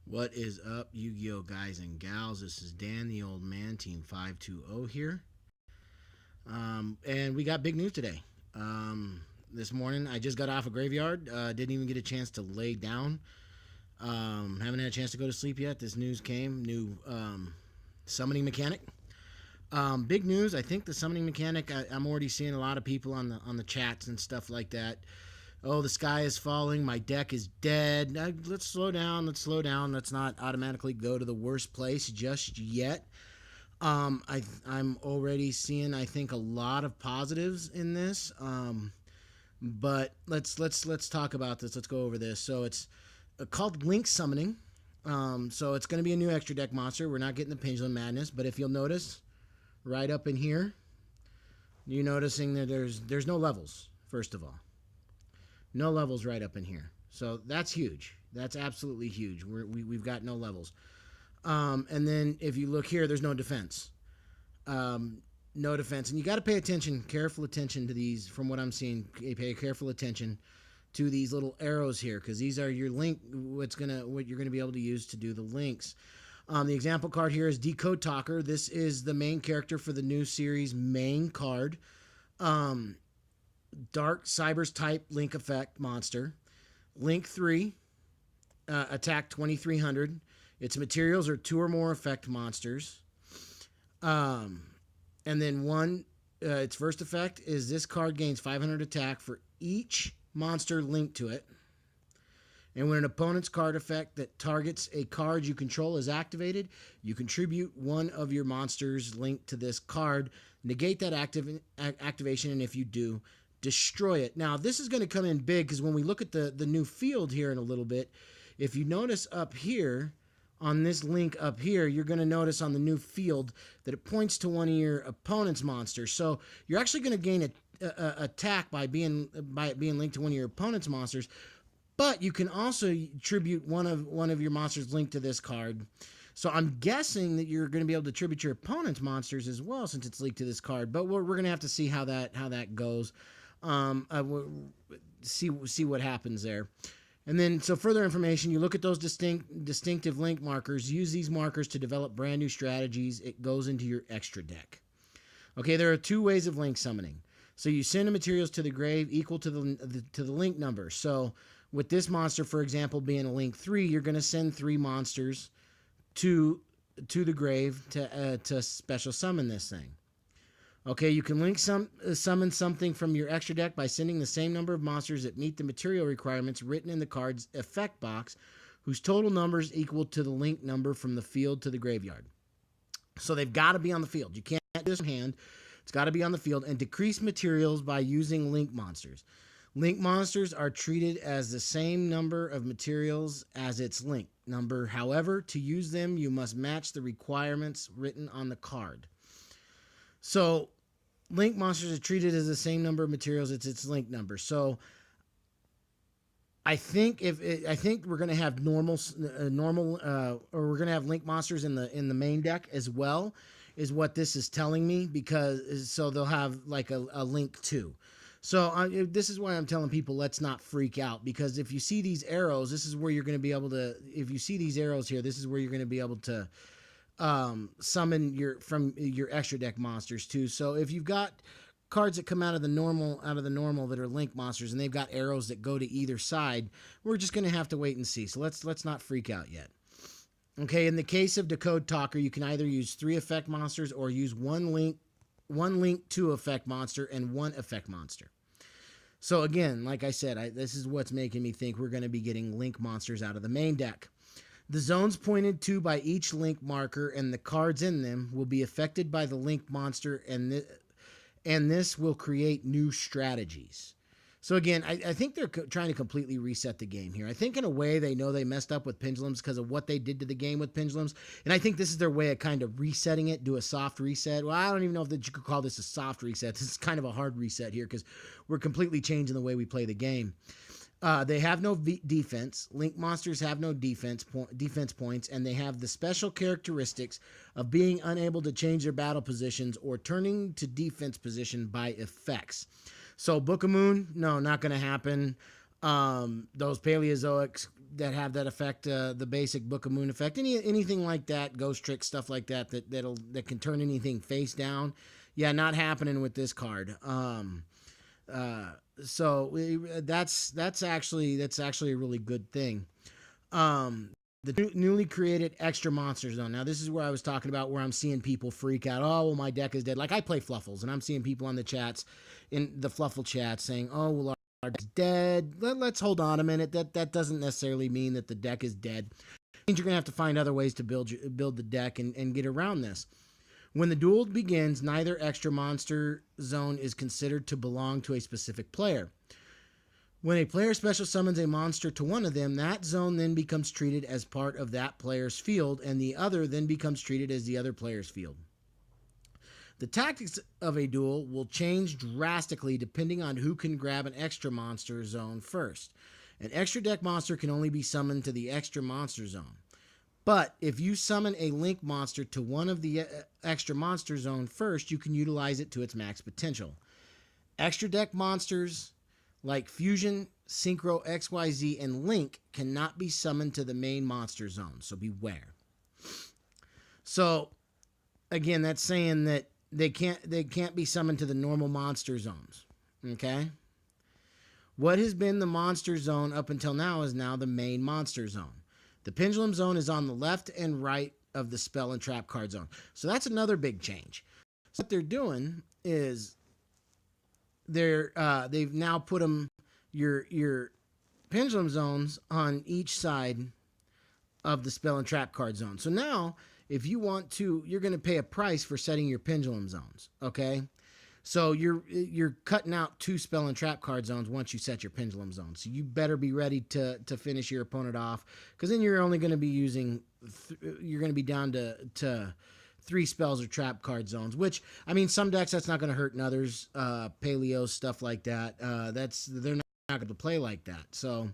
What is up, Yu-Gi-Oh guys and gals? This is Dan, the old man, Team 520 here. And we got big news today. This morning, I just got off a graveyard. Didn't even get a chance to lay down. Haven't had a chance to go to sleep yet. This news came. New summoning mechanic. Big news. I think the summoning mechanic. I'm already seeing a lot of people on the chats and stuff like that. Oh, the sky is falling. My deck is dead. Let's slow down. Let's slow down. Let's not automatically go to the worst place just yet. I'm already seeing, I think, a lot of positives in this. But let's talk about this. Let's go over this. So it's called Link Summoning. So it's going to be a new extra deck monster. We're not getting the Pendulum Madness, but if you'll notice, right up in here, you're noticing that there's no levels. First of all. No levels right up in here. So that's huge. That's absolutely huge. We've got no levels. And then if you look here, there's no defense. No defense. And you got to pay attention, careful attention to these. From what I'm seeing, pay careful attention to these little arrows here, because these are your link, what you're gonna be able to use to do the links. The example card here is Decode Talker. This is the main character for the new series main card. Dark Cybers type Link effect monster. Link 3, attack 2300. Its materials are 2 or more effect monsters. And then its first effect is this card gains 500 attack for each monster linked to it. And when an opponent's card effect that targets a card you control is activated, you contribute one of your monsters linked to this card. Negate that activation, and if you do, destroy it. Now, this is going to come in big because when we look at the new field here in a little bit, if you notice up here, on this link up here, you're going to notice on the new field that it points to one of your opponent's monsters. So you're actually going to gain a attack by it being linked to one of your opponent's monsters, but you can also tribute one of your monsters linked to this card. So I'm guessing that you're going to be able to tribute your opponent's monsters as well since it's linked to this card. But we're going to have to see how that goes. See what happens there. And then, so further information, you look at those distinctive link markers. Use these markers to develop brand new strategies. It goes into your extra deck. Okay, there are 2 ways of link summoning. So you send the materials to the grave equal to the link number. So with this monster, for example, being a link 3, you're going to send 3 monsters to the grave to special summon this thing. Okay, you can summon something from your extra deck by sending the same number of monsters that meet the material requirements written in the card's effect box, whose total number is equal to the link number from the field to the graveyard. So they've got to be on the field. You can't do this in hand. It's got to be on the field. And decrease materials by using link monsters. Link monsters are treated as the same number of materials as its link number. However, to use them, you must match the requirements written on the card. So link monsters are treated as the same number of materials as its link number. So I think we're going to have normal, or we're going to have link monsters in the main deck as well, is what this is telling me, because so they'll have like a link 2. So this is why I'm telling people, let's not freak out, because if you see these arrows, this is where you're going to be able to, if you see these arrows here, this is where you're going to be able to summon from your extra deck monsters too. So if you've got cards that come out of the normal that are link monsters and they've got arrows that go to either side, we're just going to have to wait and see. So let's not freak out yet. Okay, in the case of Decode Talker, you can either use 3 effect monsters or use one link 2 effect monster and 1 effect monster. So again, like I said, this is what's making me think we're going to be getting link monsters out of the main deck. The zones pointed to by each link marker and the cards in them will be affected by the link monster, and this will create new strategies. So again, I think they're trying to completely reset the game here. I think in a way they know they messed up with pendulums because of what they did to the game with pendulums, and I think this is their way of kind of resetting it, do a soft reset. Well, I don't even know if you could call this a soft reset. This is kind of a hard reset here because we're completely changing the way we play the game. They have no defense. Link monsters have no defense points, and they have the special characteristics of being unable to change their battle positions or turning to defense position by effects. So Book of Moon, no, not going to happen. Those Paleozoics that have that effect, the basic Book of Moon effect, anything like that, ghost trick stuff like that, that can turn anything face down. Yeah, not happening with this card. That's actually a really good thing. The newly created extra monster zone. Now, this is where I was talking about where I'm seeing people freak out. Oh, well, my deck is dead. Like, I play Fluffles, and I'm seeing people on the chats, in the Fluffle chat, saying, oh, well, our deck's dead. Let's hold on a minute. That doesn't necessarily mean that the deck is dead. It means you're going to have to find other ways to build the deck and get around this. When the duel begins, neither extra monster zone is considered to belong to a specific player. When a player special summons a monster to one of them, that zone then becomes treated as part of that player's field, and the other then becomes treated as the other player's field. The tactics of a duel will change drastically depending on who can grab an extra monster zone first. An extra deck monster can only be summoned to the extra monster zone. But if you summon a link monster to one of the extra monster zone first, you can utilize it to its max potential. Extra deck monsters like Fusion, Synchro, XYZ, and Link cannot be summoned to the main monster zone, so beware. So, again, that's saying that they can't be summoned to the normal monster zones. Okay? What has been the monster zone up until now is now the main monster zone. The Pendulum Zone is on the left and right of the Spell and Trap card zone. So that's another big change. So what they're doing is they've now put them your Pendulum Zones on each side of the Spell and Trap card zone. So now, if you want to, you're going to pay a price for setting your Pendulum Zones. Okay, so you're cutting out 2 Spell and Trap card zones once you set your Pendulum Zone. So you better be ready to finish your opponent off, because then you're only going to be using you're going to be down to 3 spells or trap card zones, which, I mean, some decks that's not going to hurt, and others, Paleo, stuff like that, they're not going to play like that. So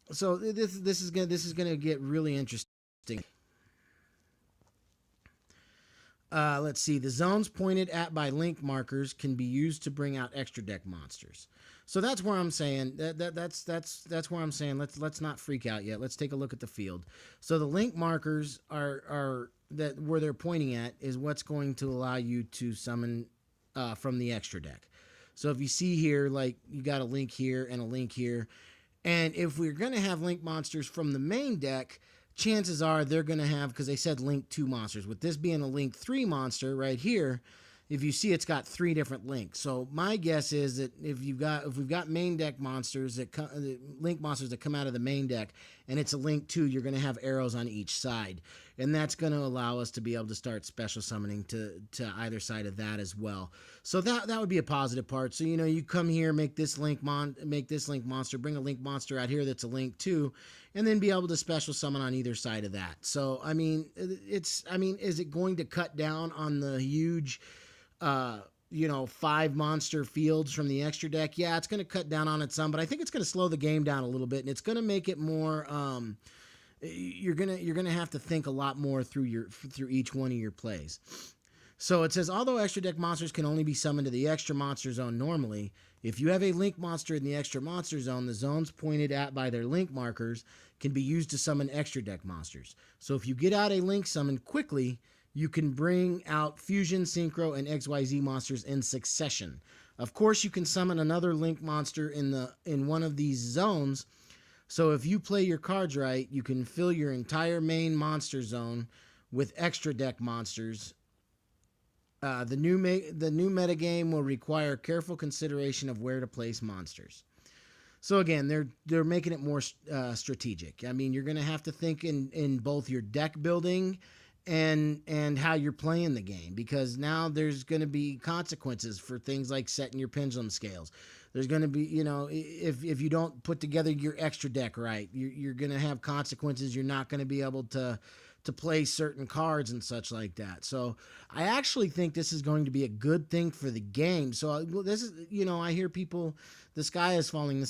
this is going to get really interesting. Let's see. The zones pointed at by link markers can be used to bring out extra deck monsters. So that's where I'm saying that's where I'm saying let's not freak out yet. Let's take a look at the field. So the link markers are that where they're pointing at is what's going to allow you to summon from the extra deck. So if you see here, like, you got a link here and a link here, and if we're going to have link monsters from the main deck, chances are they're going to have, because they said link 2 monsters, with this being a link 3 monster right here, if you see, it's got 3 different links. So my guess is that if we've got main deck monsters link monsters that come out of the main deck, and it's a link 2, you're going to have arrows on each side, and that's going to allow us to be able to start special summoning to either side of that as well. So that would be a positive part. So, you know, you come here, make this link monster, bring a link monster out here that's a link 2, and then be able to special summon on either side of that. So I mean, is it going to cut down on the huge 5 monster fields from the extra deck? Yeah, it's going to cut down on it some, but I think it's going to slow the game down a little bit, and it's going to make it more you're going to have to think a lot more through each one of your plays. So it says, although extra deck monsters can only be summoned to the extra monster zone normally, if you have a link monster in the extra monster zone, the zones pointed at by their link markers can be used to summon extra deck monsters. So if you get out a link summon quickly, you can bring out Fusion, Synchro, and XYZ monsters in succession. Of course, you can summon another link monster in one of these zones. So if you play your cards right, you can fill your entire main monster zone with extra deck monsters. The new metagame will require careful consideration of where to place monsters. So again, they're making it more strategic. I mean, you're going to have to think in both your deck building and how you're playing the game, because now there's going to be consequences for things like setting your pendulum scales. There's going to be, if you don't put together your extra deck right, you're going to have consequences. You're not going to be able to play certain cards and such like that. So I actually think this is going to be a good thing for the game. So this is, I hear people, the sky is falling.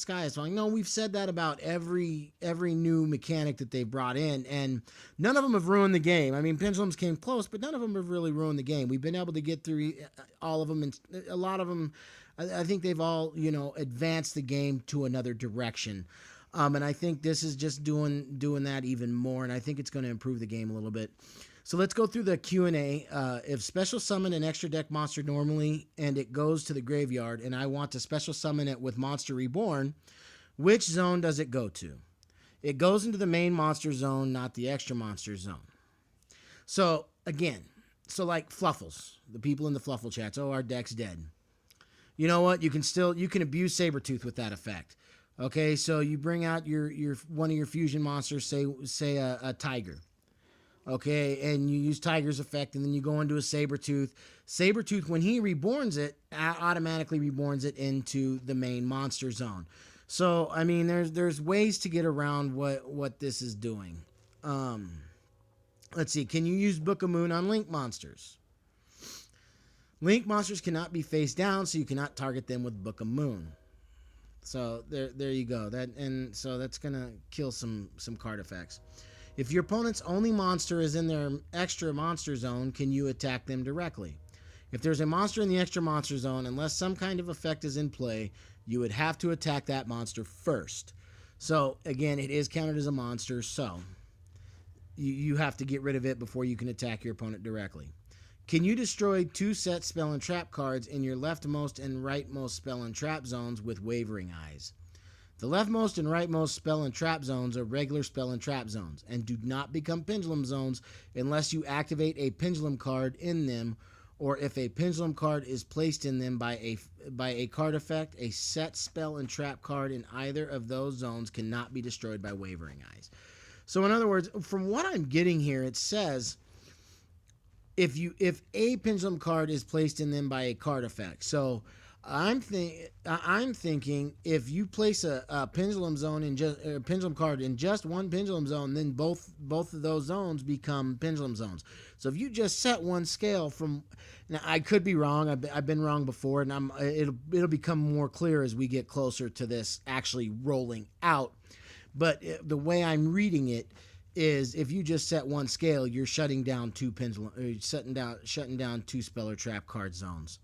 No, we've said that about every new mechanic that they brought in, and none of them have ruined the game. I mean, pendulums came close, but none of them have really ruined the game. We've been able to get through all of them, and a lot of them, I think they've all, advanced the game to another direction. And I think this is just doing that even more, and I think it's going to improve the game a little bit. So let's go through the Q&A. If special summon an extra deck monster normally and it goes to the graveyard, and I want to special summon it with Monster Reborn, which zone does it go to? It goes into the main monster zone, not the extra monster zone. So again, so like Fluffles, the people in the Fluffle chats, oh, our deck's dead. You know what? You can abuse Sabretooth with that effect. Okay, so you bring out your one of your fusion monsters, say a Tiger. Okay, and you use Tiger's effect, and then you go into a Sabretooth. Sabretooth, when he reborns it, automatically reborns it into the main monster zone. So, I mean, there's ways to get around what this is doing. Let's see. Can you use Book of Moon on Link monsters? Link monsters cannot be face down, so you cannot target them with Book of Moon. So there you go. So that's gonna kill some card effects. If your opponent's only monster is in their extra monster zone, can you attack them directly? If there's a monster in the extra monster zone, unless some kind of effect is in play, you would have to attack that monster first. So again, it is counted as a monster, so you have to get rid of it before you can attack your opponent directly. Can you destroy 2 set spell and trap cards in your leftmost and rightmost spell and trap zones with Wavering Eyes? The leftmost and rightmost spell and trap zones are regular spell and trap zones and do not become pendulum zones unless you activate a pendulum card in them, or if a pendulum card is placed in them by a card effect. A set spell and trap card in either of those zones cannot be destroyed by Wavering Eyes. So in other words, from what I'm getting here, it says if a pendulum card is placed in them by a card effect. So I'm thinking if you place a pendulum zone in just a pendulum card in just one pendulum zone, then both of those zones become pendulum zones. So if you just set one scale from, now I could be wrong. I've been wrong before, and it'll become more clear as we get closer to this actually rolling out. But the way I'm reading it is, if you just set one scale, you're shutting down 2 pendulum, shutting down 2 spell or trap card zones.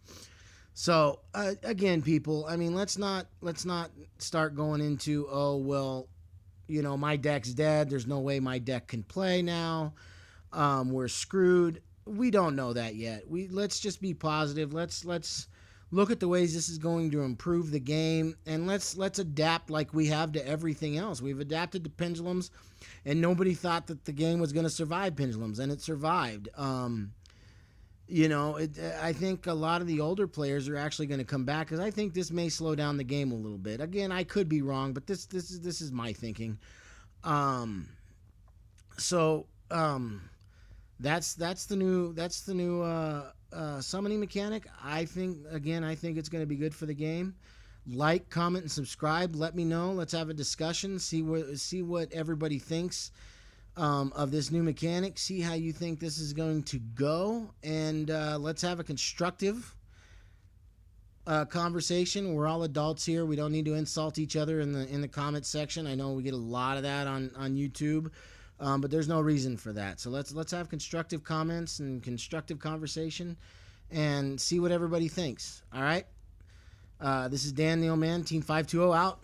So again, people, I mean, let's not start going into, oh well, you know, my deck's dead. There's no way my deck can play now. We're screwed. We don't know that yet. Let's just be positive. Let's look at the ways this is going to improve the game, and let's adapt like we have to everything else. We've adapted to pendulums, and nobody thought that the game was going to survive pendulums, and it survived. You know, I think a lot of the older players are actually going to come back, because I think this may slow down the game a little bit. Again, I could be wrong, but this is my thinking. That's the new summoning mechanic. I think it's going to be good for the game. Like, comment, and subscribe. Let me know. Let's have a discussion. See what everybody thinks of this new mechanic. See how you think this is going to go, and let's have a constructive conversation. We're all adults here. We don't need to insult each other in the comment section. I know we get a lot of that on YouTube, but there's no reason for that. So let's have constructive comments and constructive conversation, and see what everybody thinks. All right. This is Dan the Old Man, Team 520 out.